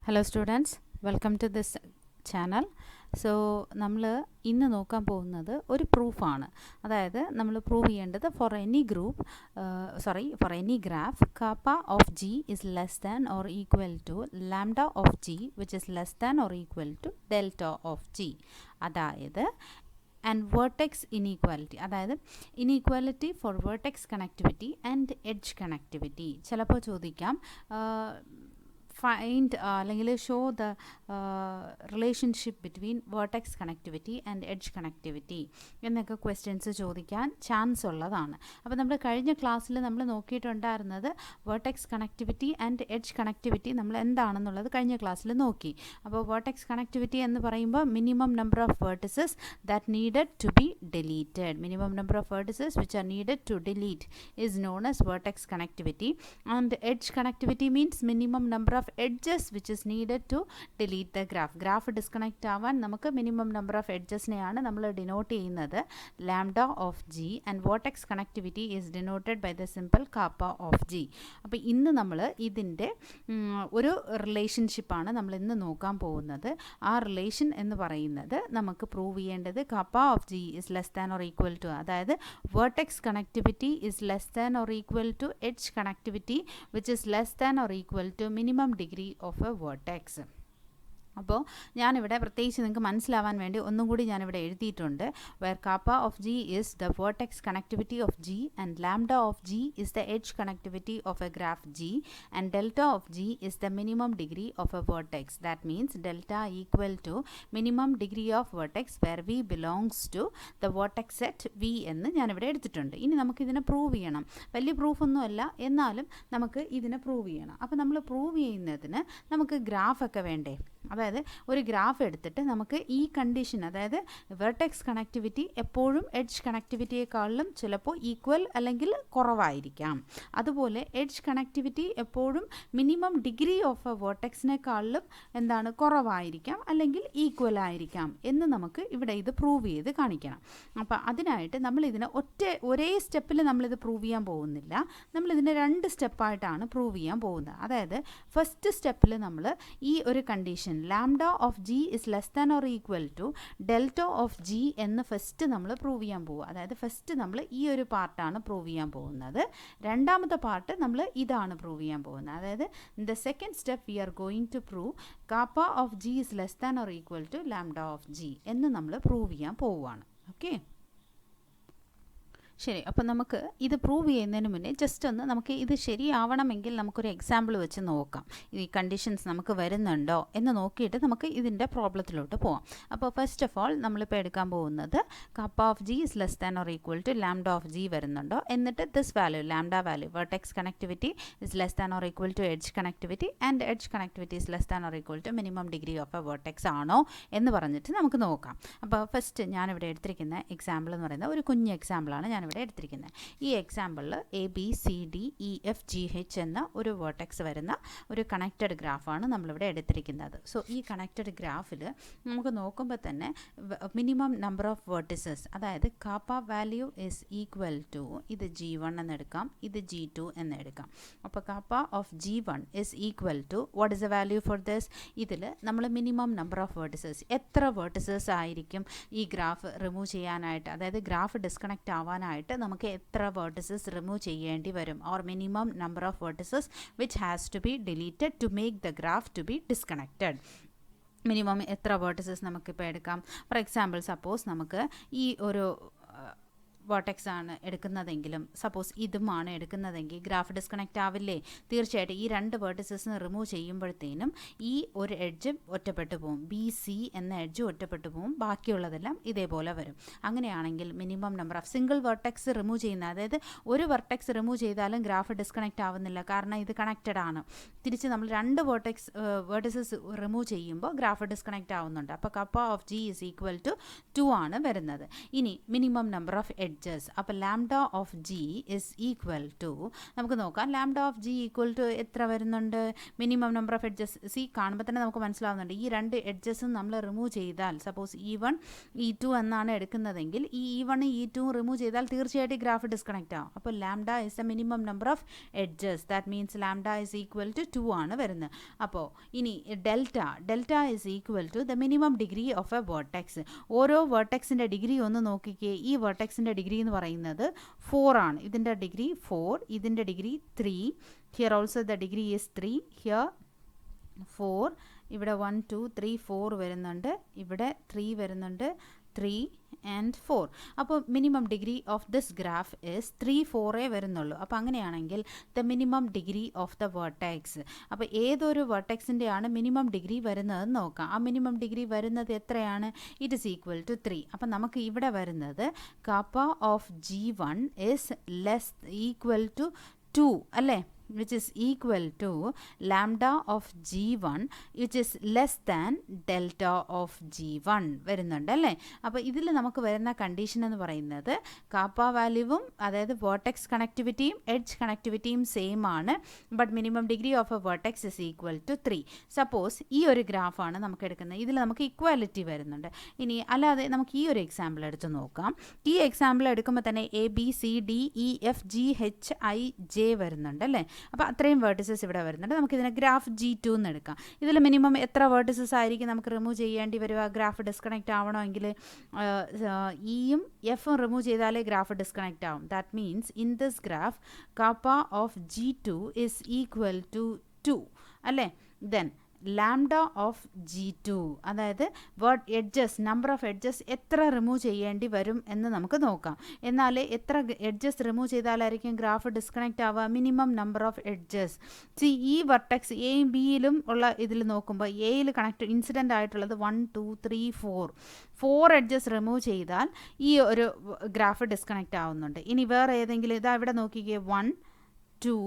Hello students, welcome to this channel. So നമ്മൾ ഇന്ന് നോക്കാൻ പോകുന്നത് ഒരു പ്രൂഫാണ്. അതായത് നമ്മൾ പ്രൂവ് ചെയ്യേണ്ടത് for any graph kappa of G is less than or equal to lambda of G which is less than or equal to delta of G. അതായത് and vertex inequality, അതായത് inequality for vertex connectivity and edge connectivity. ചിലപ്പോൾ ചോദിക്കാം find അല്ലെങ്കിൽ show the relationship between vertex connectivity and edge connectivity എന്നൊക്കെ questions ചോദിക്കാൻ chance ഉള്ളതാണ്. അപ്പോൾ നമ്മൾ കഴിഞ്ഞ ക്ലാസ്സിൽ നമ്മൾ നോക്കിയിട്ടുണ്ടായിരുന്നത് vertex connectivity and edge connectivity നമ്മൾ എന്താണെന്നുള്ളത് കഴിഞ്ഞ ക്ലാസ്സിൽ നോക്കി. അപ്പോൾ വേർട്ടെക്സ് കണക്ടിവിറ്റി എന്ന് പറയുമ്പോൾ minimum number of vertices that needed to be deleted, minimum number of vertices which are needed to delete is known as vertex connectivity. And edge connectivity means minimum number of edges which is needed to delete the graph disconnect ആവാൻ നമുക്ക് minimum number of എഡ്ജസിനെയാണ് നമ്മൾ denote ചെയ്യുന്നത് lambda of G, and vertex connectivity is denoted by the simple kappa of G. അപ്പോൾ ഇന്ന് നമ്മൾ ഇതിൻ്റെ ഒരു റിലേഷൻഷിപ്പാണ് നമ്മൾ ഇന്ന് നോക്കാൻ പോകുന്നത്. ആ റിലേഷൻ എന്ന് പറയുന്നത് നമുക്ക് പ്രൂവ് ചെയ്യേണ്ടത് kappa of G is less than or equal to, അതായത് vertex connectivity is less than or equal to edge connectivity which is less than or equal to minimum degree of a vertex. അപ്പോൾ ഞാനിവിടെ പ്രത്യേകിച്ച് നിങ്ങൾക്ക് മനസ്സിലാവാൻ വേണ്ടി ഒന്നും കൂടി ഞാനിവിടെ എഴുതിയിട്ടുണ്ട്. Where kappa of G is the vertex connectivity of G and lambda of G is the edge connectivity of a graph G and delta of G is the minimum degree of a vertex. That means delta equal to minimum degree of vertex where V belongs to the vertex set V എന്ന് ഞാനിവിടെ എടുത്തിട്ടുണ്ട്. ഇനി നമുക്കിതിനെ prove ചെയ്യണം. വലിയ പ്രൂഫൊന്നുമല്ല, എന്നാലും നമുക്ക് ഇതിനെ പ്രൂവ് ചെയ്യണം. അപ്പോൾ നമ്മൾ പ്രൂവ് ചെയ്യുന്നതിന് നമുക്ക് ഗ്രാഫൊക്കെ വേണ്ടേ? അതായത് ഒരു ഗ്രാഫ് എടുത്തിട്ട് നമുക്ക് ഈ കണ്ടീഷൻ, അതായത് വെർട്ടെക്സ് കണക്ടിവിറ്റി എപ്പോഴും എഡ്ജ് കണക്ടിവിറ്റിയെക്കാളും ചിലപ്പോൾ ഈക്വൽ അല്ലെങ്കിൽ കുറവായിരിക്കാം. അതുപോലെ എഡ്ജ് കണക്ടിവിറ്റി എപ്പോഴും മിനിമം ഡിഗ്രി ഓഫ് എ വെർട്ടെക്സിനേക്കാളും എന്താണ് കുറവായിരിക്കാം അല്ലെങ്കിൽ ഈക്വൽ ആയിരിക്കാം എന്ന് നമുക്ക് ഇവിടെ ഇത് പ്രൂവ് ചെയ്ത് കാണിക്കണം. അപ്പോൾ അതിനായിട്ട് നമ്മളിതിനെ ഒരേ സ്റ്റെപ്പിൽ നമ്മളിത് പ്രൂവ് ചെയ്യാൻ പോകുന്നില്ല. നമ്മളിതിനെ 2 സ്റ്റെപ്പായിട്ടാണ് പ്രൂവ് ചെയ്യാൻ പോകുന്നത്. അതായത് ഫസ്റ്റ് സ്റ്റെപ്പിൽ നമ്മൾ ഈ ഒരു condition lambda of G is less than or equal to delta of G എന്ന് ഫസ്റ്റ് നമ്മൾ പ്രൂവ് ചെയ്യാൻ പോകുക. അതായത് ഫസ്റ്റ് നമ്മൾ ഈ ഒരു പാർട്ടാണ് പ്രൂവ് ചെയ്യാൻ പോകുന്നത്. രണ്ടാമത്തെ പാർട്ട് നമ്മൾ ഇതാണ് പ്രൂവ് ചെയ്യാൻ പോകുന്നത്. അതായത് in the second step we are going to prove kappa of G is less than or equal to lambda of G എന്ന് നമ്മൾ പ്രൂവ് ചെയ്യാൻ പോവുകയാണ്. ഓക്കെ, ശരി. അപ്പം നമുക്ക് ഇത് പ്രൂവ് ചെയ്യുന്നതിന് മുന്നേ ജസ്റ്റ് ഒന്ന് നമുക്ക് ഇത് ശരിയാവണമെങ്കിൽ നമുക്കൊരു എക്സാമ്പിൾ വെച്ച് നോക്കാം. ഈ കണ്ടീഷൻസ് നമുക്ക് വരുന്നുണ്ടോ എന്ന് നോക്കിയിട്ട് നമുക്ക് ഇതിൻ്റെ പ്രോബ്ലത്തിലോട്ട് പോകാം. അപ്പോൾ ഫസ്റ്റ് ഓഫ് ഓൾ നമ്മളിപ്പോൾ എടുക്കാൻ പോകുന്നത് kappa of G is less than or equal to lambda of G വരുന്നുണ്ടോ, എന്നിട്ട് this value lambda value vertex connectivity is less than or equal to edge connectivity and edge connectivity is less than or equal to minimum degree of a vertex ആണോ എന്ന് പറഞ്ഞിട്ട് നമുക്ക് നോക്കാം. അപ്പോൾ first ഞാനിവിടെ എടുത്തിരിക്കുന്ന എക്സാമ്പിൾ എന്ന് പറയുന്നത് ഒരു കുഞ്ഞ് എക്സാമ്പിളാണ് ഞാനിവിടെ എടുത്തിരിക്കുന്നത്. ഈ എക്സാമ്പിളിൽ ABCDEFGH എന്ന ഒരു വേർട്ടെക്സ് വരുന്ന ഒരു കണക്റ്റഡ് ഗ്രാഫാണ് നമ്മളിവിടെ എടുത്തിരിക്കുന്നത്. സോ ഈ കണക്റ്റഡ് ഗ്രാഫിൽ നമുക്ക് നോക്കുമ്പോൾ തന്നെ മിനിമം നമ്പർ ഓഫ് വേർട്ടിസസ്, അതായത് kappa value is equal to ഇത് G1 എന്നെടുക്കാം, ഇത് G2 എന്നെടുക്കാം. അപ്പോൾ kappa of G1 is equal to what is a value for this? ഇതിൽ നമ്മൾ മിനിമം നമ്പർ ഓഫ് വേർട്ടിസസ്, എത്ര വേർട്ടിസസ് ആയിരിക്കും ഈ ഗ്രാഫ് റിമൂവ് ചെയ്യാനായിട്ട്, അതായത് ഗ്രാഫ് ഡിസ്കണക്റ്റ് ആവാനായിട്ട് നമുക്ക് എത്ര വേർട്ടിസസ് റിമൂവ് ചെയ്യേണ്ടി വരും, or minimum number of vertices which has to be deleted to make the graph to be disconnected. Minimum എത്ര വേർട്ടിസസ് നമുക്കിപ്പോൾ എടുക്കാം? ഫോർ എക്സാമ്പിൾ സപ്പോസ് നമുക്ക് ഈ ഒരു വേർട്ടെക്സ് ആണ് എടുക്കുന്നതെങ്കിലും, സപ്പോസ് ഇതുമാണ് എടുക്കുന്നതെങ്കിൽ ഗ്രാഫ് ഡിസ്കണക്റ്റ് ആവില്ലേ? തീർച്ചയായിട്ടും ഈ 2 വേർട്ടിസസിന് റിമൂവ് ചെയ്യുമ്പോഴത്തേനും ഈ ഒരു എഡ്ജ് ഒറ്റപ്പെട്ടു പോകും, BC എന്ന എഡ്ജ് ഒറ്റപ്പെട്ടു പോകും, ബാക്കിയുള്ളതെല്ലാം ഇതേപോലെ വരും. അങ്ങനെയാണെങ്കിൽ minimum number of single vertex remove ചെയ്യുന്ന, അതായത് ഒരു വെർട്ടെക്സ് റിമൂവ് ചെയ്താലും ഗ്രാഫ് ഡിസ്കണക്റ്റ് ആവുന്നില്ല, കാരണം ഇത് കണക്റ്റഡ് ആണ്. തിരിച്ച് നമ്മൾ 2 വേർട്ടിസസ് റിമൂവ് ചെയ്യുമ്പോൾ ഗ്രാഫ് ഡിസ്കണക്റ്റ് ആവുന്നുണ്ട്. അപ്പോൾ kappa of G is equal to 2 ആണ് വരുന്നത്. ഇനി മിനിമം നമ്പർ ഓഫ് എഡ്ജസ്. അപ്പോൾ lambda of G is equal to, നമുക്ക് നോക്കാം, lambda of G equal to എത്ര വരുന്നുണ്ട്, minimum number of edges. C കാണുമ്പോൾ തന്നെ നമുക്ക് മനസ്സിലാവുന്നുണ്ട്, ഈ രണ്ട് എഡ്ജസും നമ്മൾ റിമൂവ് ചെയ്താൽ, സപ്പോസ് E1 E2 എന്നാണ് എടുക്കുന്നതെങ്കിൽ ഈ E1 E2 റിമൂവ് ചെയ്താൽ തീർച്ചയായിട്ടും ഗ്രാഫ് ഡിസ്കണക്റ്റ് ആവും. അപ്പോൾ lambda is the minimum number of edges, that means lambda is equal to 2 ആണ് വരുന്നത്. അപ്പോൾ ഇനി delta is equal to the minimum degree of a vertex. ഓരോ വേർട്ടെക്സിൻ്റെ ഡിഗ്രി ഒന്ന് നോക്കിക്കേ. ഈ വേർട്ടെക്സിൻ്റെ ഡിഗ്രി എന്ന് പറയുന്നത് 4 ആണ്. ഇതിൻ്റെ ഡിഗ്രി 4, ഇതിൻ്റെ degree 3. Here also the degree is 3, here 4, ഇവിടെ 1 2 3 4 വരുന്നുണ്ട്, ഇവിടെ 3 വരുന്നുണ്ട്, 3 and 4. അപ്പോൾ minimum degree of this graph is 3 4 വരുന്നുള്ളൂ. അപ്പോൾ അങ്ങനെയാണെങ്കിൽ the minimum degree of the vertex, അപ്പോൾ ഏതൊരു വേർട്ടെക്സിൻ്റെയാണ് മിനിമം ഡിഗ്രി വരുന്നതെന്ന് നോക്കാം. ആ മിനിമം ഡിഗ്രി വരുന്നത് എത്രയാണ്, ഇറ്റ് ഇസ് ഈക്വൽ ടു 3. അപ്പം നമുക്ക് ഇവിടെ വരുന്നത് kappa of G1 is less equal to 2 അല്ലേ, which is equal to lambda of G1 which is less than delta of G1 വരുന്നുണ്ട് അല്ലേ. അപ്പോൾ ഇതിൽ നമുക്ക് വരുന്ന കണ്ടീഷൻ എന്ന് പറയുന്നത് കാപ്പ വാല്യൂവും അതായത് വേർട്ടെക്സ് കണക്ടിവിറ്റിയും എഡ്ജ് കണക്ടിവിറ്റിയും സെയിം ആണ്, but minimum degree of a vertex is equal to 3. Suppose ഈ ഒരു ഗ്രാഫാണ് നമുക്ക് എടുക്കുന്നത്, ഇതിൽ നമുക്ക് ഇക്വാലിറ്റി വരുന്നുണ്ട്. ഇനി അല്ലാതെ നമുക്ക് ഈ ഒരു എക്സാമ്പിൾ എടുത്ത് നോക്കാം. ഈ എക്സാമ്പിൾ എടുക്കുമ്പോൾ തന്നെ ABCDEFGHIJ വരുന്നുണ്ട് അല്ലേ. അപ്പോൾ അത്രയും വേർട്ടിസസ് ഇവിടെ വരുന്നുണ്ട്. നമുക്കിതിനെ ഗ്രാഫ് G2 എന്ന് എടുക്കാം. ഇതിൽ മിനിമം എത്ര വേർട്ടിസസ് ആയിരിക്കും നമുക്ക് റിമൂവ് ചെയ്യേണ്ടി വരിക, ഗ്രാഫ് ഡിസ്കണക്റ്റ് ആവണമെങ്കിൽ ഇയും എഫും റിമൂവ് ചെയ്താലേ ഗ്രാഫ് ഡിസ്കണക്റ്റ് ആവും. That means in this graph kappa of G2 is equal to 2 അല്ലേ. ദെൻ ലാംഡ ഓഫ് G2, അതായത് എഡ്ജസ്, നമ്പർ ഓഫ് എഡ്ജസ് എത്ര റിമൂവ് ചെയ്യേണ്ടി വരും എന്ന് നമുക്ക് നോക്കാം. എന്നാൽ എത്ര എഡ്ജസ് റിമൂവ് ചെയ്താലായിരിക്കും ഗ്രാഫ് ഡിസ്കണക്റ്റ് ആവുക, മിനിമം നമ്പർ ഓഫ് എഡ്ജസ്. ഈ വെർട്ടെക്സ് എയും ബിയിലും ഉള്ള ഇതിൽ നോക്കുമ്പോൾ എയിൽ കണക്ട് ഇൻസിഡൻ്റ് ആയിട്ടുള്ളത് 1 2 3 4 എഡ്ജസ് റിമൂവ് ചെയ്താൽ ഈ ഒരു ഗ്രാഫ് ഡിസ്കണക്റ്റ് ആവുന്നുണ്ട്. ഇനി വേറെ ഏതെങ്കിലും, ഇതാ ഇവിടെ നോക്കിക്കേ, 1 2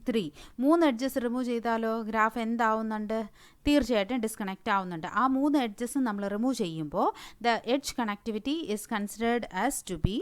3 3 എഡ്ജസ് റിമൂവ് ചെയ്താലോ ഗ്രാഫ് എന്താവുന്നുണ്ട്, തീർച്ചയായിട്ടും ഡിസ്കണക്റ്റ് ആവുന്നുണ്ട്. ആ 3 എഡ്ജസ് നമ്മൾ റിമൂവ് ചെയ്യുമ്പോൾ the edge connectivity is considered as to be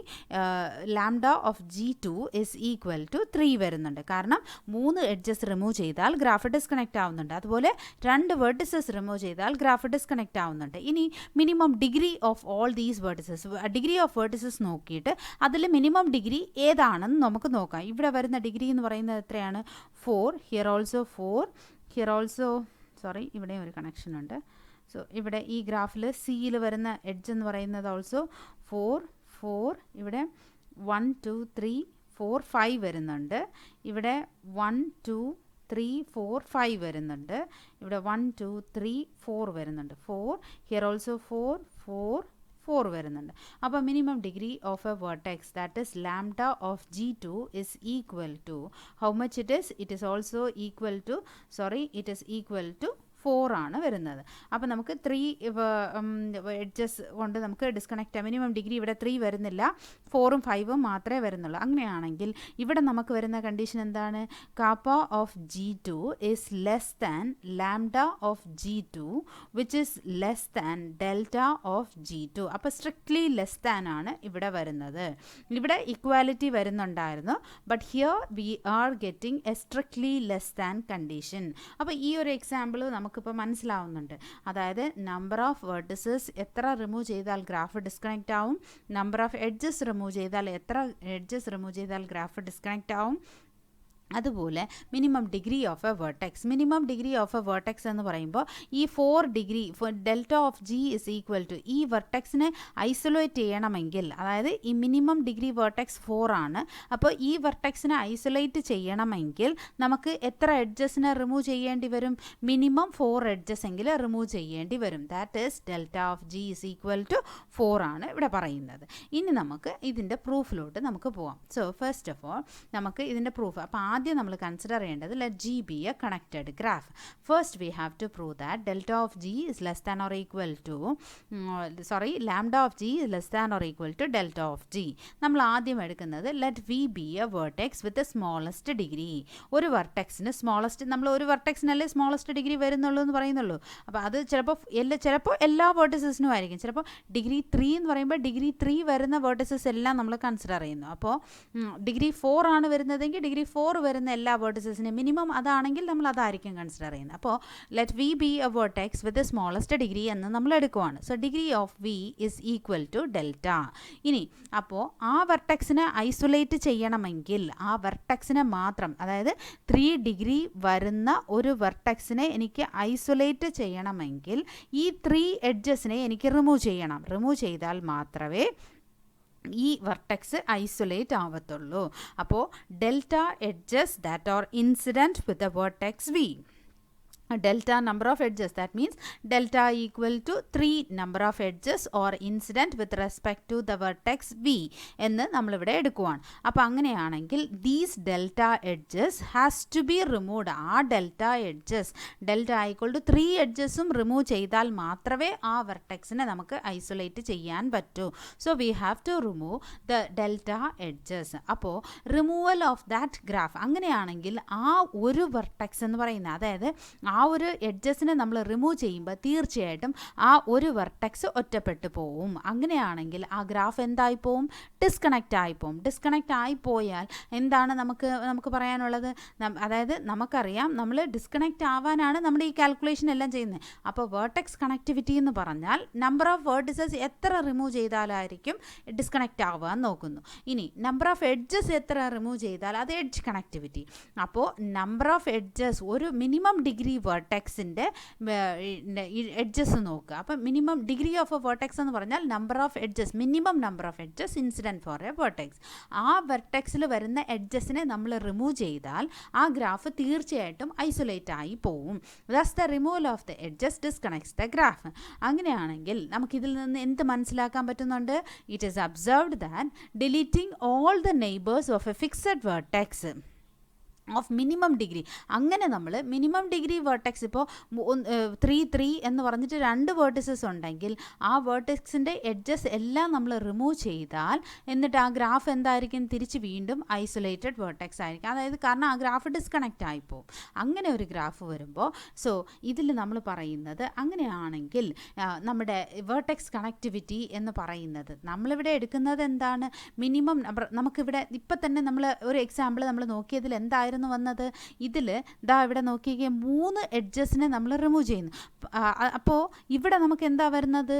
lambda of G2 is equal to 3 വരുന്നുണ്ട്. കാരണം 3 എഡ്ജസ് റിമൂവ് ചെയ്താൽ ഗ്രാഫ് ഡിസ്കണക്റ്റ് ആവുന്നുണ്ട്. അതുപോലെ 2 വെർട്ടിസസ് റിമൂവ് ചെയ്താൽ ഗ്രാഫ് ഡിസ്കണക്റ്റ് ആവുന്നുണ്ട്. ഇനി minimum degree of all these vertices, degree of vertices നോക്കിയിട്ട് അതിൽ മിനിമം ഡിഗ്രി ഏതാണെന്ന് നമുക്ക് നോക്കാം. ഇവിടെ വരുന്ന ഡിഗ്രി എന്ന് പറയുന്നത് എത്രയാണ്, 4. Here also 4, here also sorry ഇവിടെ ഒരു കണക്ഷൻ ഉണ്ട്. സോ ഇവിടെ ഈ ഗ്രാഫിൽ സിയിൽ വരുന്ന എഡ്ജ് എന്ന് പറയുന്നത് ഓൾസോ 4 4, ഇവിടെ 1 2 3 4 5 വരുന്നുണ്ട്, ഇവിടെ 1 2 3 4 5 വരുന്നുണ്ട്, ഇവിടെ 1 2 3 4 വരുന്നുണ്ട്, 4. ഹിയർ ഓൾസോ 4 4 4 വരുന്നുണ്ട്. അപ്പോൾ minimum degree of a vertex, that is lambda of G2 is equal to how much it is also equal to it is equal to 4 ആണ് വരുന്നത്. അപ്പോൾ നമുക്ക് 3 എഡ്ജസ് കൊണ്ട് നമുക്ക് ഡിസ്കണക്റ്റ്, മിനിമം ഡിഗ്രി ഇവിടെ 3 വരുന്നില്ല, 4ഉം 5ഉം മാത്രമേ വരുന്നുള്ളൂ. അങ്ങനെയാണെങ്കിൽ ഇവിടെ നമുക്ക് വരുന്ന കണ്ടീഷൻ എന്താണ്, kappa of G2 is less than lambda of G2 which is less than delta of G2. അപ്പോൾ സ്ട്രിക്ട്ലി ലെസ് ദാൻ ആണ് ഇവിടെ വരുന്നത്. ഇവിടെ ഇക്വാലിറ്റി വരുന്നുണ്ടായിരുന്നു, but here we are getting a strictly less than condition. അപ്പോൾ ഈ ഒരു എക്സാമ്പിൾ നമുക്കിപ്പോൾ മനസ്സിലാവുന്നുണ്ട്. അതായത് നമ്പർ ഓഫ് വെർട്ടിസസ് എത്ര റിമൂവ് ചെയ്താൽ ഗ്രാഫ് ഡിസ്കണക്റ്റ് ആവും, നമ്പർ ഓഫ് എഡ്ജസ് റിമൂവ് ചെയ്താൽ എത്ര എഡ്ജസ് റിമൂവ് ചെയ്താൽ ഗ്രാഫ് ഡിസ്കണക്റ്റ് ആവും, അതുപോലെ minimum degree of a vertex. Minimum degree of a vertex എന്ന് പറയുമ്പോൾ ഈ 4 degree delta of G is equal to, ഈ വെർട്ടെക്സിനെ ഐസൊലേറ്റ് ചെയ്യണമെങ്കിൽ, അതായത് ഈ മിനിമം ഡിഗ്രി വേർട്ടെക്സ് 4 ആണ്. അപ്പോൾ ഈ വെർട്ടെക്സിനെ ഐസൊലേറ്റ് ചെയ്യണമെങ്കിൽ നമുക്ക് എത്ര എഡ്ജസിനെ റിമൂവ് ചെയ്യേണ്ടി വരും, മിനിമം 4 എഡ്ജസ് എങ്കിലും റിമൂവ് ചെയ്യേണ്ടി വരും. That is delta of G is equal to 4 ആണ് ഇവിടെ പറയുന്നത്. ഇനി നമുക്ക് ഇതിൻ്റെ പ്രൂഫിലോട്ട് നമുക്ക് പോവാം. സോ ഫസ്റ്റ് ഓഫ് ഓൾ നമുക്ക് ഇതിൻ്റെ പ്രൂഫ്, അപ്പോൾ ആദ്യം നമ്മൾ കൺസിഡർ ചെയ്യേണ്ടത് let G be a connected graph. First we have to prove that delta of G is less than or equal to lambda of G is less than or equal to delta of G. നമ്മൾ ആദ്യം എടുക്കുന്നത് let V be a vertex with smallest degree. ഒരു വെർട്ടെക്സിന് smallest, നമ്മൾ ഒരു വെർട്ടെക്സിനല്ലേ smallest degree വരുന്നുള്ളൂ എന്ന് പറയുന്നുള്ളൂ. അപ്പോൾ അത് ചിലപ്പോൾ എല്ലാ വേർട്ടിസസിനും ആയിരിക്കും. ചിലപ്പോൾ ഡിഗ്രി 3 എന്ന് പറയുമ്പോൾ ഡിഗ്രി 3 വരുന്ന വേർട്ടിസസ് എല്ലാം നമ്മൾ കൺസിഡർ ചെയ്യുന്നു. അപ്പോൾ ഡിഗ്രി 4 ആണ് വരുന്നതെങ്കിൽ ഡിഗ്രി 4 വരുന്ന എല്ലാ വേർട്ടിസസിനും മിനിമം അതാണെങ്കിൽ നമ്മൾ അതായിരിക്കും കൺസിഡർ ചെയ്യുന്നത്. അപ്പോൾ let V be a vertex with smallest degree എന്ന് നമ്മൾ എടുക്കുവാണ്. So degree of v is equal to delta. ഇനി അപ്പോൾ ആ വെർട്ടെക്സിനെ ഐസൊലേറ്റ് ചെയ്യണമെങ്കിൽ ആ വെർട്ടെക്സിനെ മാത്രം, അതായത് 3 ഡിഗ്രി വരുന്ന ഒരു വെർട്ടെക്സിനെ എനിക്ക് ഐസൊലേറ്റ് ചെയ്യണമെങ്കിൽ ഈ 3 എഡ്ജസിനെ എനിക്ക് റിമൂവ് ചെയ്യണം. റിമൂവ് ചെയ്താൽ മാത്രമേ ഈ വെർട്ടെക്സ് ഐസൊലേറ്റ് ആവത്തുള്ളൂ. അപ്പോൾ delta edges that are incident with the vertex v. Delta number of edges, that means delta equal to 3 number of edges or incident with respect to the vertex V എന്ന് നമ്മളിവിടെ എടുക്കുവാണ്. അപ്പോൾ അങ്ങനെയാണെങ്കിൽ these delta edges has to be removed. ആ delta edges delta equal to 3 edgesഉം remove ചെയ്താൽ മാത്രമേ ആ വെർട്ടെക്സിനെ നമുക്ക് ഐസൊലേറ്റ് ചെയ്യാൻ പറ്റൂ. So we have to remove the delta edges. അപ്പോൾ റിമൂവൽ ഓഫ് ദാറ്റ് ഗ്രാഫ്, അങ്ങനെയാണെങ്കിൽ ആ ഒരു വെർട്ടെക്സ് എന്ന് പറയുന്നത്, അതായത് ആ ഒരു എഡ്ജസിനെ നമ്മൾ റിമൂവ് ചെയ്യുമ്പോൾ തീർച്ചയായിട്ടും ആ ഒരു വെർട്ടെക്സ് ഒറ്റപ്പെട്ടു പോവും. അങ്ങനെയാണെങ്കിൽ ആ ഗ്രാഫ് എന്തായി പോവും? ഡിസ്കണക്റ്റ് ആയിപ്പോവും. ഡിസ്കണക്റ്റ് ആയിപ്പോയാൽ എന്താണ് നമുക്ക് പറയാനുള്ളത്? അതായത് നമുക്കറിയാം നമ്മൾ ഡിസ്കണക്റ്റ് ആവാനാണ് നമ്മുടെ ഈ കാൽക്കുലേഷൻ എല്ലാം ചെയ്യുന്നത്. അപ്പോൾ വെർട്ടെക്സ് കണക്ടിവിറ്റി എന്ന് പറഞ്ഞാൽ നമ്പർ ഓഫ് വേർട്ടിസസ് എത്ര റിമൂവ് ചെയ്താലായിരിക്കും ഡിസ്കണക്റ്റ് ആവാൻ നോക്കുന്നു. ഇനി നമ്പർ ഓഫ് എഡ്ജസ് എത്ര റിമൂവ് ചെയ്താൽ അത് എഡ്ജ് കണക്ടിവിറ്റി. അപ്പോൾ നമ്പർ ഓഫ് എഡ്ജസ്, ഒരു മിനിമം ഡിഗ്രി വെർട്ടെക്സിൻ്റെ എഡ്ജസ് നോക്കുക. അപ്പം minimum degree of a vertex എന്ന് പറഞ്ഞാൽ number of edges, minimum number of edges incident for a vertex. ആ വെർട്ടെക്സിൽ വരുന്ന എഡ്ജസിനെ നമ്മൾ റിമൂവ് ചെയ്താൽ ആ ഗ്രാഫ് തീർച്ചയായിട്ടും ഐസൊലേറ്റ് ആയി പോവും. That's the removal of the edges disconnects the graph. അങ്ങനെയാണെങ്കിൽ നമുക്കിതിൽ നിന്ന് എന്ത് മനസ്സിലാക്കാൻ പറ്റുന്നുണ്ട്? It is observed that deleting all the neighbours of a fixed vertex of minimum degree, അങ്ങനെ നമ്മൾ മിനിമം ഡിഗ്രി വെർട്ടെക്സ് ഇപ്പോൾ 3 എന്ന് പറഞ്ഞിട്ട് 2 വേർട്ടിസസ് ഉണ്ടെങ്കിൽ ആ വേർട്ടെക്സിൻ്റെ എഡ്ജസ് എല്ലാം നമ്മൾ റിമൂവ് ചെയ്താൽ എന്നിട്ട് ആ ഗ്രാഫ് എന്തായിരിക്കും? തിരിച്ച് വീണ്ടും ഐസൊലേറ്റഡ് വെർട്ടെക്സ് ആയിരിക്കും. അതായത് കാരണം ആ ഗ്രാഫ് ഡിസ്കണക്റ്റ് ആയിപ്പോവും. അങ്ങനെ ഒരു ഗ്രാഫ് വരുമ്പോൾ ഇതിൽ നമ്മൾ പറയുന്നത്, അങ്ങനെയാണെങ്കിൽ നമ്മുടെ വെർട്ടെക്സ് കണക്ടിവിറ്റി എന്ന് പറയുന്നത് നമ്മളിവിടെ എടുക്കുന്നത് എന്താണ്? Minimum number. നമുക്കിവിടെ ഇപ്പം തന്നെ നമ്മൾ ഒരു എക്സാമ്പിൾ നമ്മൾ നോക്കിയതിൽ എന്തായിരുന്നു വന്നത്? ഇതിൽ ഇവിടെ നോക്കിയ 3 എഡ്ജസിനെ നമ്മൾ റിമൂവ് ചെയ്യുന്നു. അപ്പോൾ ഇവിടെ നമുക്ക് എന്താ വരുന്നത്?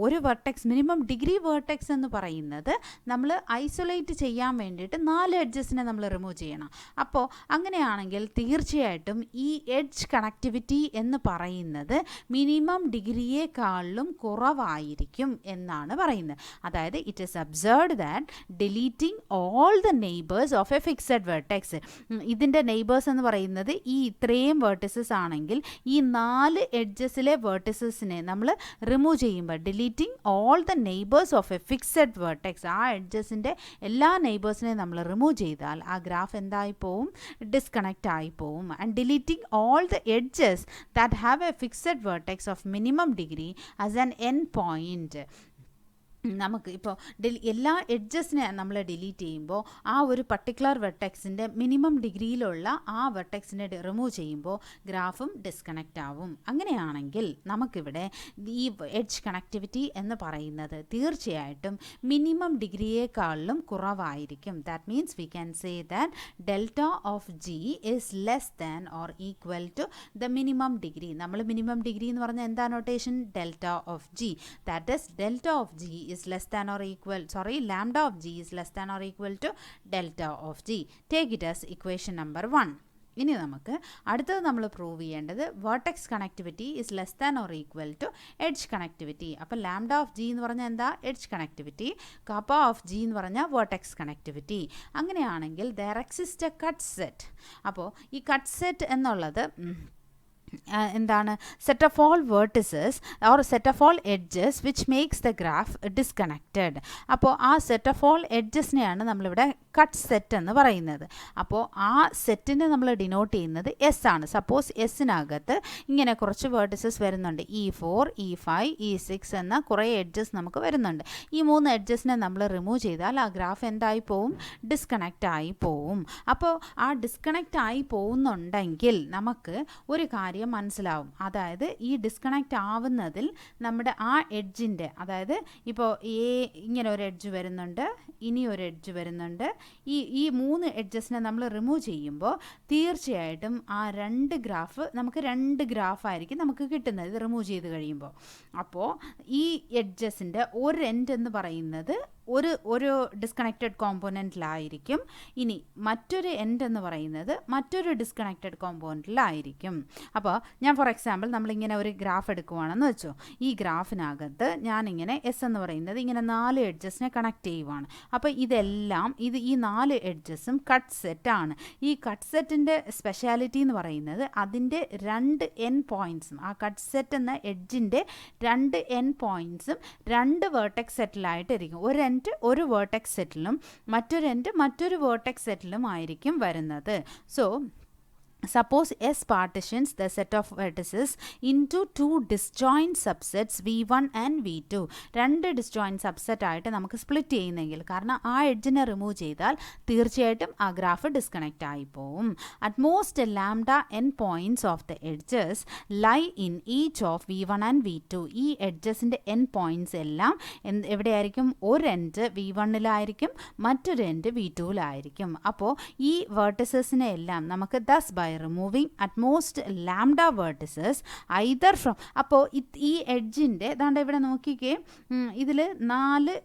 ഒരു വെർട്ടെക്സ്, മിനിമം ഡിഗ്രി വെർട്ടെക്സ് എന്ന് പറയുന്നത് നമ്മൾ ഐസൊലേറ്റ് ചെയ്യാൻ വേണ്ടിയിട്ട് 4 എഡ്ജസിനെ നമ്മൾ റിമൂവ് ചെയ്യണം. അപ്പോൾ അങ്ങനെയാണെങ്കിൽ തീർച്ചയായിട്ടും ഈ എഡ്ജ് കണക്ടിവിറ്റി എന്ന് പറയുന്നത് മിനിമം ഡിഗ്രിയേക്കാളും കുറവായിരിക്കും എന്നാണ് പറയുന്നത്. അതായത് it is observed that deleting all the neighbours of a fixed vertex, ഇതിൻ്റെ നെയ്ബേഴ്സ് എന്ന് പറയുന്നത് ഈ ഇത്രയും വേർട്ടിസസ് ആണെങ്കിൽ ഈ 4 എഡ്ജസിലെ വേർട്ടിസസിനെ നമ്മൾ റിമൂവ് ചെയ്യുമ്പോൾ, deleting all the neighbours of a fixed vertex, ആ എഡ്ജസിൻ്റെ എല്ലാ നെയ്ബേഴ്സിനെയും നമ്മൾ റിമൂവ് ചെയ്താൽ ആ ഗ്രാഫ് എന്തായി പോവും? ഡിസ്കണക്റ്റ് ആയി പോവും. And deleting all the edges that have A fixed vertex of minimum degree as an end point. നമുക്ക് ഇപ്പോൾ എല്ലാ എഡ്ജസിനെ നമ്മൾ ഡിലീറ്റ് ചെയ്യുമ്പോൾ ആ ഒരു പർട്ടിക്കുലർ വെർട്ടെക്സിൻ്റെ മിനിമം ഡിഗ്രിയിലുള്ള ആ വെർട്ടെക്സിനെ റിമൂവ് ചെയ്യുമ്പോൾ ഗ്രാഫും ഡിസ്കണക്റ്റ് ആവും. അങ്ങനെയാണെങ്കിൽ നമുക്കിവിടെ ഈ എഡ്ജ് കണക്ടിവിറ്റി എന്ന് പറയുന്നത് തീർച്ചയായിട്ടും മിനിമം ഡിഗ്രിയേക്കാളും കുറവായിരിക്കും. That means we can say that delta of G is less than or equal to the minimum degree. നമ്മൾ മിനിമം ഡിഗ്രി എന്ന് പറഞ്ഞാൽ എന്താ notation? Delta of G. That is delta of G is less than or equal, lambda of g is less than or equal to delta of g. Take it as equation number 1. ഇനി നമുക്ക് അടുത്തത് നമ്മൾ prove ചെയ്യേണ്ടത് vertex connectivity is less than or equal to edge connectivity. അപ്പോൾ lambda of G എന്ന് പറഞ്ഞാൽ എന്താ? Edge connectivity. Kappa of G എന്ന് പറഞ്ഞാൽ വെർട്ടെക്സ് കണക്ടിവിറ്റി. അങ്ങനെയാണെങ്കിൽ there exist a cut set. അപ്പോൾ ഈ കട്ട് സെറ്റ് എന്നുള്ളത് എന്താണ്? Set of all vertices or set of all edges which makes the graph disconnected. അപ്പോൾ ആ സെറ്റ് ഓഫ് ഓൾ എഡ്ജസിനെയാണ് നമ്മളിവിടെ കട്ട് സെറ്റ് എന്ന് പറയുന്നത്. അപ്പോൾ ആ സെറ്റിനെ നമ്മൾ ഡിനോട്ട് ചെയ്യുന്നത് എസ് ആണ്. സപ്പോസ് എസ്സിനകത്ത് ഇങ്ങനെ കുറച്ച് വേർട്ടിസസ് വരുന്നുണ്ട്, E4, E5, E6 എന്ന കുറേ എഡ്ജസ് നമുക്ക് വരുന്നുണ്ട്. ഈ 3 എഡ്ജസിനെ നമ്മൾ റിമൂവ് ചെയ്താൽ ആ ഗ്രാഫ് എന്തായി പോവും? ഡിസ്കണക്റ്റ് ആയി പോവും. അപ്പോൾ ആ ഡിസ്കണക്റ്റ് ആയി പോകുന്നുണ്ടെങ്കിൽ നമുക്ക് ഒരു കാര്യം മനസ്സിലാവും. അതായത് ഈ ഡിസ്കണക്റ്റ് ആവുന്നതിൽ നമ്മുടെ ആ എഡ്ജിൻ്റെ, അതായത് ഇപ്പോൾ ഇങ്ങനെ ഒരു എഡ്ജ് വരുന്നുണ്ട്, ഇനി ഒരു എഡ്ജ് വരുന്നുണ്ട്, ഈ 3 എഡ്ജസിനെ നമ്മൾ റിമൂവ് ചെയ്യുമ്പോൾ തീർച്ചയായിട്ടും ആ 2 ഗ്രാഫ് നമുക്ക് 2 ഗ്രാഫായിരിക്കും നമുക്ക് കിട്ടുന്നത് ഇത് റിമൂവ് ചെയ്ത് കഴിയുമ്പോൾ. അപ്പോൾ ഈ എഡ്ജസിൻ്റെ ഒരു എൻഡ് എന്ന് പറയുന്നത് ഒരു ഡിസ്കണക്റ്റഡ് കോമ്പോണൻറ്റിലായിരിക്കും. ഇനി മറ്റൊരു എൻഡ് എന്ന് പറയുന്നത് മറ്റൊരു ഡിസ്കണക്റ്റഡ് കോമ്പോണൻറ്റിലായിരിക്കും. അപ്പോൾ ഞാൻ ഫോർ എക്സാമ്പിൾ നമ്മളിങ്ങനെ ഒരു ഗ്രാഫ് എടുക്കുവാണെന്ന് വെച്ചോ. ഈ ഗ്രാഫിനകത്ത് ഞാനിങ്ങനെ എസ് എന്ന് പറയുന്നത് ഇങ്ങനെ 4 എഡ്ജസിനെ കണക്ട് ചെയ്യുവാണ്. അപ്പോൾ ഇതെല്ലാം ഈ 4 എഡ്ജസും കട്ട് സെറ്റാണ്. ഈ കട്ട് സെറ്റിൻ്റെ സ്പെഷ്യാലിറ്റി എന്ന് പറയുന്നത് അതിൻ്റെ 2 എൻഡ് പോയിൻറ്റ്സും, ആ കട്ട് സെറ്റ് എന്ന എഡ്ജിൻ്റെ 2 എൻഡ് പോയിൻറ്റ്സും 2 വേർട്ടെക്സ് സെറ്റിലായിട്ടിരിക്കും. ഒരു എൻഡ് ഒരു വേർട്ടെക്സ് സെറ്റിലും മറ്റൊരു എൻഡ് മറ്റൊരു വേർട്ടെക്സ് സെറ്റിലും ആയിരിക്കും വരുന്നത്. So suppose S partitions the set of vertices into 2 disjoint subsets V1 and V2. 2 disjoint subset ആയിട്ട് നമുക്ക് സ്പ്ലിറ്റ് ചെയ്യുന്നെങ്കിൽ, കാരണം ആ എഡ്ജിനെ റിമൂവ് ചെയ്താൽ തീർച്ചയായിട്ടും ആ ഗ്രാഫ് ഡിസ്കണക്റ്റ് ആയി പോവും. At most lambda endpoints of the edges lie in each of V1 and V2. ഈ എഡ്ജസിൻ്റെ എൻ പോയിൻറ്റ്സ് എല്ലാം എവിടെയായിരിക്കും? ഒരു എൻഡ് V1-ലായിരിക്കും, മറ്റൊരു എൻഡ് V2-ലായിരിക്കും. അപ്പോൾ ഈ വേർട്ടിസസിനെ എല്ലാം നമുക്ക് thus by removing at most lambda vertices either from, അപ്പോൾ ഈ എഡ്ജിൻ്റെ ദാണ്ട് ഇവിടെ നോക്കിക്കേ, ഇതിൽ 4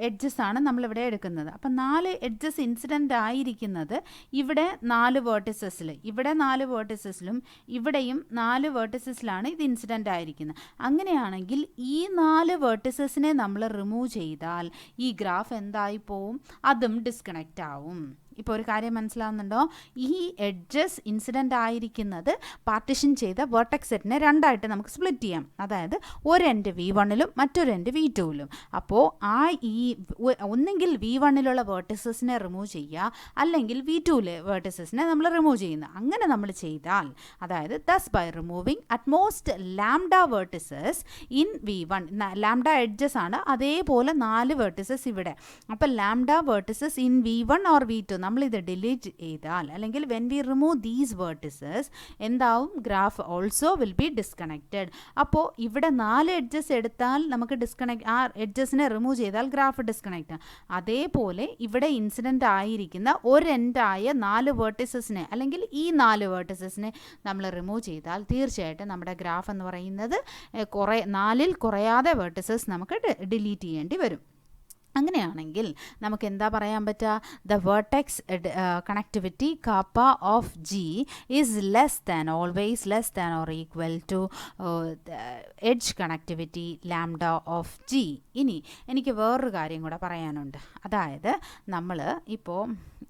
എഡ്ജസ് ആണ് നമ്മളിവിടെ എടുക്കുന്നത്. അപ്പം 4 എഡ്ജസ് ഇൻസിഡൻ്റ് ആയിരിക്കുന്നത് ഇവിടെ 4 വേർട്ടിസസിൽ, ഇവിടെ 4 വേർട്ടിസസിലും ഇവിടെയും 4 വേർട്ടിസസിലാണ് ഇത് ഇൻസിഡൻ്റ് ആയിരിക്കുന്നത്. അങ്ങനെയാണെങ്കിൽ ഈ 4 വേർട്ടിസസിനെ നമ്മൾ റിമൂവ് ചെയ്താൽ ഈ ഗ്രാഫ് എന്തായി പോവും? അതും ഡിസ്കണക്റ്റ് ആവും. ഇപ്പോൾ ഒരു കാര്യം മനസ്സിലാവുന്നുണ്ടോ? ഈ എഡ്ജസ് ഇൻസിഡൻ്റ് ആയിരിക്കുന്നത് പാർട്ടിഷൻ ചെയ്ത വെർട്ടെക്സ് സെറ്റിനെ 2ആയിട്ട് നമുക്ക് സ്പ്ലിറ്റ് ചെയ്യാം. അതായത് ഒരു എൻഡ് V1-ലും മറ്റൊരു എൻഡ് V2-ലും. അപ്പോൾ ഒന്നെങ്കിൽ V1-ലുള്ള വേർട്ടിസസിനെ റിമൂവ് ചെയ്യുക, അല്ലെങ്കിൽ V2-ലെ വേർട്ടിസസിനെ നമ്മൾ റിമൂവ് ചെയ്യുന്നു. അങ്ങനെ നമ്മൾ ചെയ്താൽ, അതായത് thus by removing at most lambda vertices in V1, lambda edges ആണ്, അതേപോലെ 4 വേർട്ടിസസ് ഇവിടെ. അപ്പോൾ lambda vertices in V1 or V2 നമ്മളിത് ഡിലീറ്റ് ചെയ്താൽ, അല്ലെങ്കിൽ when we remove these vertices എന്താവും? Graph also will be disconnected. അപ്പോൾ ഇവിടെ 4 എഡ്ജസ് എടുത്താൽ നമുക്ക് ആ എഡ്ജസിനെ റിമൂവ് ചെയ്താൽ ഗ്രാഫ് ഡിസ്കണക്റ്റ്. അതേപോലെ ഇവിടെ ഇൻസിഡൻ്റ് ആയിരിക്കുന്ന ഒരു എൻഡായ 4 വേർട്ടിസസിനെ, അല്ലെങ്കിൽ ഈ 4 വേർട്ടിസസിനെ നമ്മൾ റിമൂവ് ചെയ്താൽ തീർച്ചയായിട്ടും നമ്മുടെ ഗ്രാഫ് എന്ന് പറയുന്നത് 4-ൽ കുറയാതെ വേർട്ടിസസ് നമുക്ക് ഡിലീറ്റ് ചെയ്യേണ്ടി വരും. അങ്ങനെയാണെങ്കിൽ നമുക്ക് എന്താ പറയാൻ പറ്റുക? The vertex connectivity kappa of G is less than, always less than or equal to edge connectivity lambda of G. ഇനി എനിക്ക് വേറൊരു കാര്യം കൂടെ പറയാനുണ്ട്. അതായത് നമ്മൾ ഇപ്പോൾ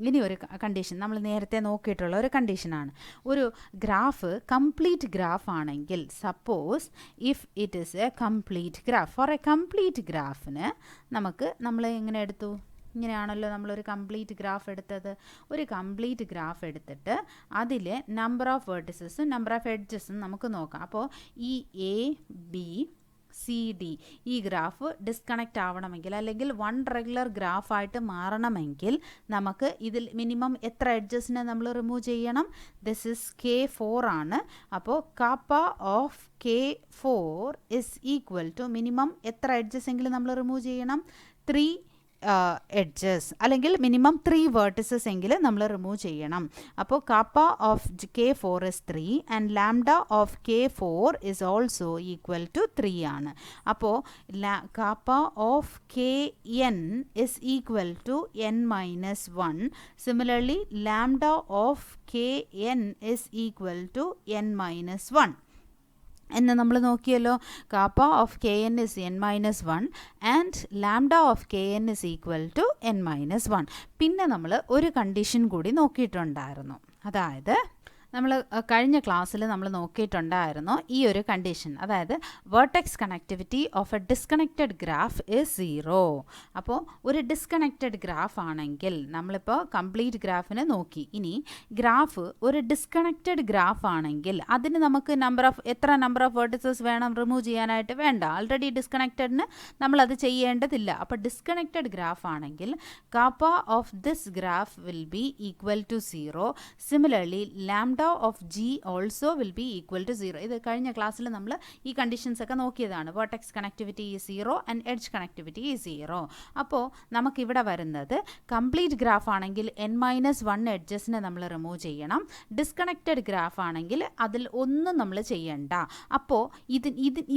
ഇനി ഒരു കണ്ടീഷൻ നമ്മൾ നേരത്തെ നോക്കിയിട്ടുള്ള ഒരു കണ്ടീഷനാണ്. ഒരു ഗ്രാഫ് കംപ്ലീറ്റ് ഗ്രാഫ് ആണെങ്കിൽ, suppose if it is a complete graph, for a complete ഗ്രാഫിന് നമ്മൾ എങ്ങനെ എടുത്തു? ഇങ്ങനെയാണല്ലോ നമ്മളൊരു കംപ്ലീറ്റ് ഗ്രാഫ് എടുത്തത്. ഒരു കംപ്ലീറ്റ് ഗ്രാഫ് എടുത്തിട്ട് അതിൽ നമ്പർ ഓഫ് വേർട്ടിസസും നമ്പർ ഓഫ് എഡ്ജസും നമുക്ക് നോക്കാം. അപ്പോൾ ഈ ABCD ഈ ഗ്രാഫ് ഡിസ്കണക്റ്റ് ആവണമെങ്കിൽ, അല്ലെങ്കിൽ 1 റെഗുലർ ഗ്രാഫായിട്ട് മാറണമെങ്കിൽ നമുക്ക് ഇതിൽ മിനിമം എത്ര എഡ്ജസിനെ നമ്മൾ റിമൂവ് ചെയ്യണം? ദിസ് ഇസ് K4 ആണ്. അപ്പോൾ kappa of K4 is equal to minimum എത്ര എഡ്ജസ് എങ്കിലും നമ്മൾ റിമൂവ് ചെയ്യണം? 3 എഡ്ജസ്, അല്ലെങ്കിൽ മിനിമം 3 വേർട്ടിസസ് എങ്കിലും നമ്മൾ റിമൂവ് ചെയ്യണം. അപ്പോൾ kappa of K4 is 3 and lambda of K4 is also equal to 3 ആണ്. അപ്പോൾ kappa of Kn is equal to n-1. Similarly lambda of Kn is equal to n-1 എന്ന് നമ്മൾ നോക്കിയല്ലോ. Kappa of Kn is n-1 and lambda of Kn is equal to n-1. പിന്നെ നമ്മൾ ഒരു condition കൂടി നോക്കിയിട്ടുണ്ടായിരുന്നു. അതായത് നമ്മൾ കഴിഞ്ഞ ക്ലാസ്സിൽ നമ്മൾ നോക്കിയിട്ടുണ്ടായിരുന്നു ഈ ഒരു കണ്ടീഷൻ, അതായത് vertex connectivity of A disconnected graph is 0. അപ്പോൾ ഒരു ഡിസ്കണക്റ്റഡ് ഗ്രാഫ് ആണെങ്കിൽ നമ്മളിപ്പോൾ കംപ്ലീറ്റ് ഗ്രാഫിനെ നോക്കി. ഇനി ഗ്രാഫ് ഒരു ഡിസ്കണക്റ്റഡ് ഗ്രാഫ് ആണെങ്കിൽ അതിന് നമുക്ക് എത്ര നമ്പർ ഓഫ് വെർട്ടിസസ് വേണം റിമൂവ് ചെയ്യാനായിട്ട്? വേണ്ട, ആൾറെഡി ഡിസ്കണക്റ്റഡിന് നമ്മളത് ചെയ്യേണ്ടതില്ല. അപ്പോൾ ഡിസ്കണക്റ്റഡ് ഗ്രാഫ് ആണെങ്കിൽ kappa of this graph will be equal to 0. Similarly lambda of G also will be equal to 0. ഇത് കഴിഞ്ഞ ക്ലാസ്സിൽ നമ്മൾ ഈ കണ്ടീഷൻസ് ഒക്കെ നോക്കിയതാണ്. Vertex connectivity is 0 and edge connectivity is 0. അപ്പോൾ നമുക്കിവിടെ വരുന്നത് കംപ്ലീറ്റ് ഗ്രാഫ് ആണെങ്കിൽ n-1 എഡ്ജസിനെ നമ്മൾ റിമൂവ് ചെയ്യണം. ഡിസ്കണക്റ്റഡ് ഗ്രാഫ് ആണെങ്കിൽ അതിൽ ഒന്നും നമ്മൾ ചെയ്യണ്ട. അപ്പോൾ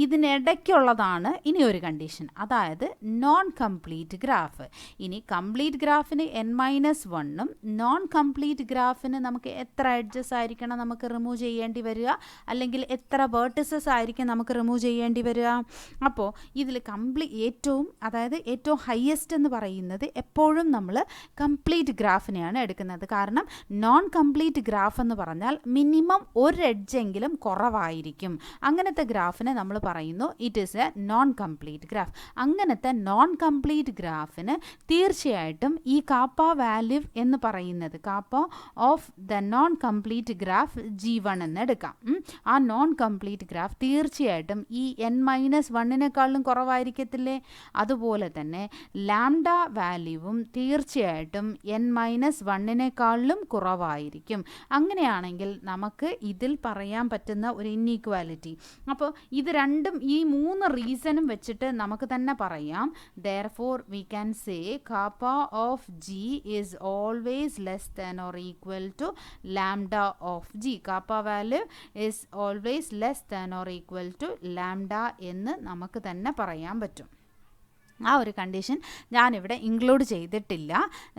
ഇതിനിടയ്ക്കുള്ളതാണ് ഇനി ഒരു കണ്ടീഷൻ, അതായത് നോൺ കംപ്ലീറ്റ് ഗ്രാഫ്. ഇനി കംപ്ലീറ്റ് ഗ്രാഫിന് n-1ഉം നോൺ കംപ്ലീറ്റ് ഗ്രാഫിന് നമുക്ക് എത്ര എഡ്ജസ് ആയിരിക്കണം നമുക്ക് റിമൂവ് ചെയ്യേണ്ടി വരിക, അല്ലെങ്കിൽ എത്ര വെർട്ടിസസ് ആയിരിക്കും നമുക്ക് റിമൂവ് ചെയ്യേണ്ടി വരിക? അപ്പോൾ ഇതിൽ ഏറ്റവും ഹയസ്റ്റ് എന്ന് പറയുന്നത് എപ്പോഴും നമ്മൾ കംപ്ലീറ്റ് ഗ്രാഫിനെയാണ് എടുക്കുന്നത്. കാരണം നോൺ കംപ്ലീറ്റ് ഗ്രാഫ് എന്ന് പറഞ്ഞാൽ മിനിമം ഒരു എഡ്ജെങ്കിലും കുറവായിരിക്കും. അങ്ങനത്തെ ഗ്രാഫിനെ നമ്മൾ പറയുന്നു it is a non complete graph. അങ്ങനത്തെ നോൺ കംപ്ലീറ്റ് ഗ്രാഫിന് തീർച്ചയായിട്ടും ഈ കാപ്പ വാല്യൂ എന്ന് പറയുന്നത് kappa of the non complete graph G1 എന്ന് എടുക്കാം. ആ നോൺ കംപ്ലീറ്റ് ഗ്രാഫ് തീർച്ചയായിട്ടും ഈ n-1നേക്കാളും കുറവായിരിക്കത്തില്ലേ? അതുപോലെ തന്നെ ലാംഡ വാല്യൂവും തീർച്ചയായിട്ടും n-1നേക്കാളും കുറവായിരിക്കും. അങ്ങനെയാണെങ്കിൽ നമുക്ക് ഇതിൽ പറയാൻ പറ്റുന്ന ഒരു ഇൻഈക്വാലിറ്റി, അപ്പോൾ ഇത് രണ്ടും ഈ 3 റീസണും വെച്ചിട്ട് നമുക്ക് തന്നെ പറയാം. therefore we can say kappa of G is always less than or equal to lambda of G. kappa value is always less than or equal to lambda എന്ന് നമുക്ക് തന്നെ പറയാൻ പറ്റും. ആ ഒരു കണ്ടീഷൻ ഞാനിവിടെ ഇൻക്ലൂഡ് ചെയ്തിട്ടില്ല.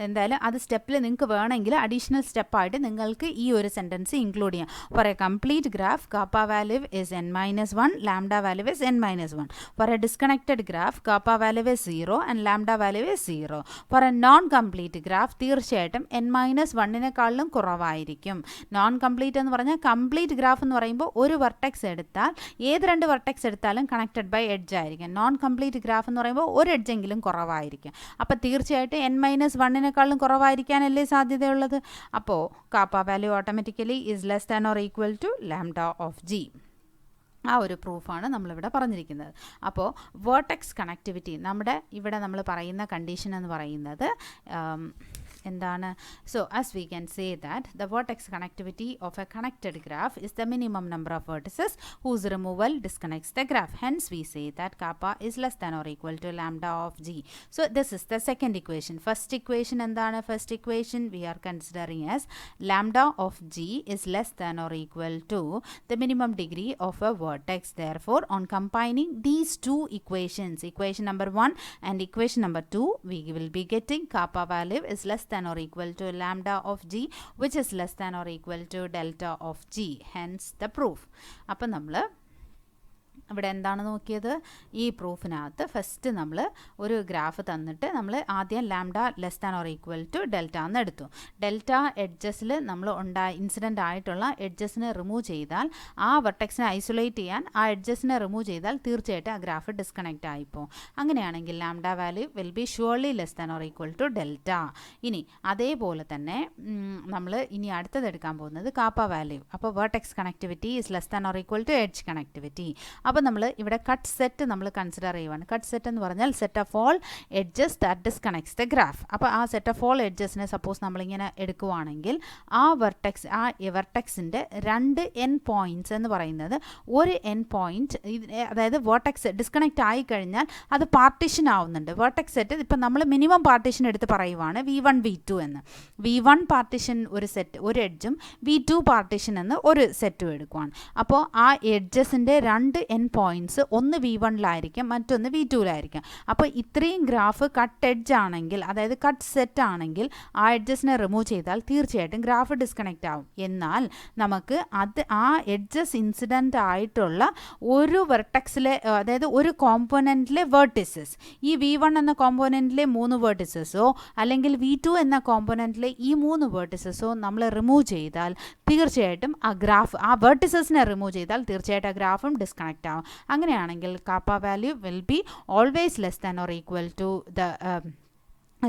എന്തായാലും അത് സ്റ്റെപ്പിൽ നിങ്ങൾക്ക് വേണമെങ്കിൽ അഡീഷണൽ സ്റ്റെപ്പായിട്ട് നിങ്ങൾക്ക് ഈ ഒരു സെൻറ്റൻസ് ഇൻക്ലൂഡ് ചെയ്യാം. For a complete graph kappa value is n-1, lambda value is n-1. For a disconnected graph kappa value is 0 and lambda value is 0. For a non complete graph തീർച്ചയായിട്ടും n-1നേക്കാളും കുറവായിരിക്കും. Non complete എന്ന് പറഞ്ഞാൽ complete graph എന്ന് പറയുമ്പോൾ ഒരു vertex എടുത്താൽ ഏത് 2 വെർട്ടെക്സ് എടുത്താലും കണക്റ്റഡ് ബൈ എഡ്ജ് ആയിരിക്കും. നോൺ കംപ്ലീറ്റ് ഗ്രാഫ് എന്ന് പറയുമ്പോൾ ഒരു എഡ്ജെങ്കിലും കുറവായിരിക്കും. അപ്പോൾ തീർച്ചയായിട്ടും n-1നേക്കാളും കുറവായിരിക്കാനല്ലേ സാധ്യതയുള്ളത്. അപ്പോൾ kappa value automatically is less than or equal to lambda of G. ആ ഒരു പ്രൂഫാണ് നമ്മളിവിടെ പറഞ്ഞിരിക്കുന്നത്. അപ്പോൾ വെർട്ടെക്സ് കണക്ടിവിറ്റി നമ്മുടെ ഇവിടെ നമ്മൾ പറയുന്ന കണ്ടീഷൻ എന്ന് പറയുന്നത് എന്താണ്? So as we can say that the vertex connectivity of a connected graph is the minimum number of vertices whose removal disconnects the graph. Hence we say that kappa is less than or equal to lambda of G. So this is the second equation. First equation എന്താണ്? First equation we are considering as lambda of G is less than or equal to the minimum degree of A vertex. Therefore, on combining these two equations, equation number 1 and equation number 2, we will be getting kappa value is less than or equal to lambda of G, which is less than or equal to delta of G. Hence the proof. അപ്പോൾ നമ്മൾ ഇവിടെ എന്താണ് നോക്കിയത്? ഈ പ്രൂഫിനകത്ത് first നമ്മൾ ഒരു graph തന്നിട്ട് നമ്മൾ ആദ്യം lambda less than or equal to delta എന്ന് എടുത്തു. ഡെൽറ്റ എഡ്ജസിൽ നമ്മൾ ഇൻസിഡൻ്റ് ആയിട്ടുള്ള എഡ്ജസിനെ റിമൂവ് ചെയ്താൽ, ആ വെർട്ടെക്സിനെ ഐസൊലേറ്റ് ചെയ്യാൻ ആ എഡ്ജസിനെ റിമൂവ് ചെയ്താൽ തീർച്ചയായിട്ടും ആ ഗ്രാഫ് ഡിസ്കണക്റ്റ് ആയിപ്പോൾ. അങ്ങനെയാണെങ്കിൽ lambda value will be surely less than or equal to delta. ഇനി അതേപോലെ തന്നെ നമ്മൾ ഇനി അടുത്തത് എടുക്കാൻ പോകുന്നത് കാപ്പ വാല്യൂ. അപ്പോൾ vertex connectivity is less than or equal to edge connectivity. അപ്പോൾ നമ്മൾ ഇവിടെ കട്ട് സെറ്റ് നമ്മൾ കൺസിഡർ ചെയ്യുവാണ്. കട്ട് സെറ്റ് എന്ന് പറഞ്ഞാൽ set of all edges that disconnects the graph. അപ്പോൾ ആ സെറ്റ് ഓഫ് ഓൾ എഡ്ജസിനെ സപ്പോസ് നമ്മളിങ്ങനെ എടുക്കുവാണെങ്കിൽ ആ വെർട്ടെക്സിൻ്റെ 2 എൻ പോയിൻറ്റ്സ് എന്ന് പറയുന്നത് ഒരു എൻ പോയിൻറ്റ്, അതായത് വെർട്ടെക്സ് ഡിസ്കണക്റ്റ് ആയി കഴിഞ്ഞാൽ അത് പാർട്ടീഷൻ ആവുന്നുണ്ട്. വെർട്ടെക്സ് സെറ്റ് ഇപ്പം നമ്മൾ മിനിമം പാർട്ടീഷൻ എടുത്ത് പറയുവാണ് V1 V2 എന്ന്. V1 പാർട്ടീഷൻ ഒരു സെറ്റ് ഒരു എഡ്ജും V2 പാർട്ടീഷൻ എന്ന് ഒരു സെറ്റും എടുക്കുവാണ്. അപ്പോൾ ആ എഡ്ജസിൻ്റെ 2 എൻ പോയിൻറ്റ്സ് ഒന്ന് V1-ലായിരിക്കും, മറ്റൊന്ന് V2-ലായിരിക്കും. അപ്പോൾ ഇത്രയും ഗ്രാഫ് കട്ട് എഡ്ജ് ആണെങ്കിൽ, അതായത് കട്ട് സെറ്റ് ആണെങ്കിൽ, ആ എഡ്ജസിനെ റിമൂവ് ചെയ്താൽ തീർച്ചയായിട്ടും ഗ്രാഫ് ഡിസ്കണക്റ്റ് ആവും. എന്നാൽ നമുക്ക് ആ എഡ്ജസ് ഇൻസിഡൻ്റ് ആയിട്ടുള്ള ഒരു വെർട്ടെക്സിലെ, അതായത് ഒരു കോമ്പോണൻറ്റിലെ വേർട്ടിസസ്, ഈ V1 എന്ന കോമ്പോണൻറ്റിലെ 3 വേർട്ടിസസോ അല്ലെങ്കിൽ V2 എന്ന കോമ്പോണൻറ്റിലെ ഈ 3 വേർട്ടിസസോ നമ്മൾ റിമൂവ് ചെയ്താൽ തീർച്ചയായിട്ടും ആ വെർട്ടിസസിനെ റിമൂവ് ചെയ്താൽ തീർച്ചയായിട്ടും ആ ഗ്രാഫും ഡിസ്കണക്റ്റ് ആവും. അങ്ങനെയാണെങ്കിൽ kappa value will be always less than or equal to the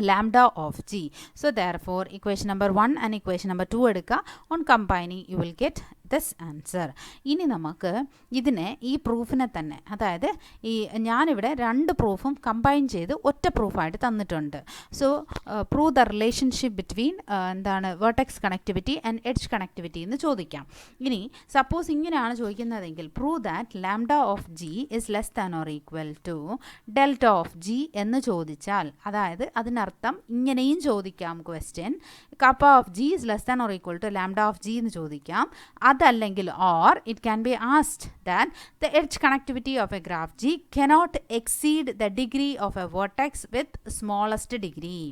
lambda of g. So therefore equation number 1 and equation number 2 എടുക്കുക. On combining you will get this answer. ഇനി നമുക്ക് ഇതിനെ, ഈ പ്രൂഫിനെ തന്നെ, അതായത് ഞാനിവിടെ 2 പ്രൂഫും കമ്പൈൻ ചെയ്ത് ഒറ്റ പ്രൂഫായിട്ട് തന്നിട്ടുണ്ട്. So prove the relationship between vertex connectivity and edge connectivity എന്ന് ചോദിക്കാം. ഇനി സപ്പോസ് ഇങ്ങനെയാണ് ചോദിക്കുന്നതെങ്കിൽ prove that lambda of G is less than or equal to delta of G എന്ന് ചോദിച്ചാൽ, അതായത് അതിനർത്ഥം ഇങ്ങനെയും ചോദിക്കാം question, kappa of G is less than or equal to lambda of G എന്ന് ചോദിക്കാം. അതല്ലെങ്കിൽ or it can be asked that the edge connectivity of a graph G cannot exceed the degree of a vertex with smallest degree.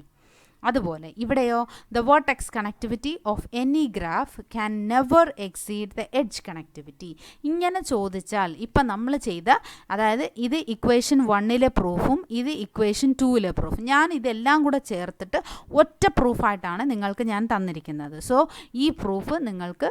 അതുപോലെ ഇവിടെയോ the vertex connectivity of any graph can never exceed the edge connectivity. ഇങ്ങനെ ചോദിച്ചാൽ ഇപ്പം നമ്മൾ ചെയ്ത, അതായത് ഇത് equation 1-ലെ പ്രൂഫും ഇത് ഇക്വേഷൻ 2-ലെ പ്രൂഫും, ഞാൻ ഇതെല്ലാം കൂടെ ചേർത്തിട്ട് ഒറ്റ പ്രൂഫായിട്ടാണ് നിങ്ങൾക്ക് ഞാൻ തന്നിരിക്കുന്നത്. സോ ഈ പ്രൂഫ് നിങ്ങൾക്ക്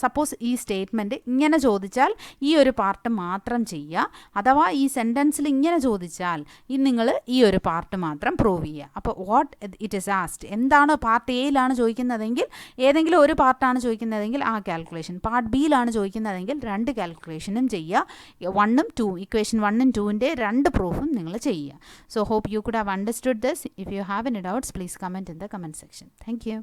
സപ്പോസ് ഈ സ്റ്റേറ്റ്മെൻറ്റ് ഇങ്ങനെ ചോദിച്ചാൽ ഈ ഒരു പാർട്ട് മാത്രം ചെയ്യുക, അഥവാ ഈ സെൻറ്റൻസിൽ ഇങ്ങനെ ചോദിച്ചാൽ നിങ്ങൾ ഈ ഒരു പാർട്ട് മാത്രം പ്രൂവ് ചെയ്യുക. അപ്പോൾ വാട്ട് ഇറ്റ് ഇസ് ആസ്ഡ്, എന്താണ് പാർട്ട് എയിലാണ് ചോദിക്കുന്നതെങ്കിൽ ഏതെങ്കിലും ഒരു പാർട്ടാണ് ചോദിക്കുന്നതെങ്കിൽ ആ കാൽക്കുലേഷൻ, പാർട്ട് ബിയിലാണ് ചോദിക്കുന്നതെങ്കിൽ 2 കാൽക്കുലേഷനും ചെയ്യുക. 1ഉം 2, ഇക്വേഷൻ 1ഉം 2ൻ്റെ 2 പ്രൂഫും നിങ്ങൾ ചെയ്യുക. So hope you could have understood this. If you have any doubts please comment in the comment section. Thank U.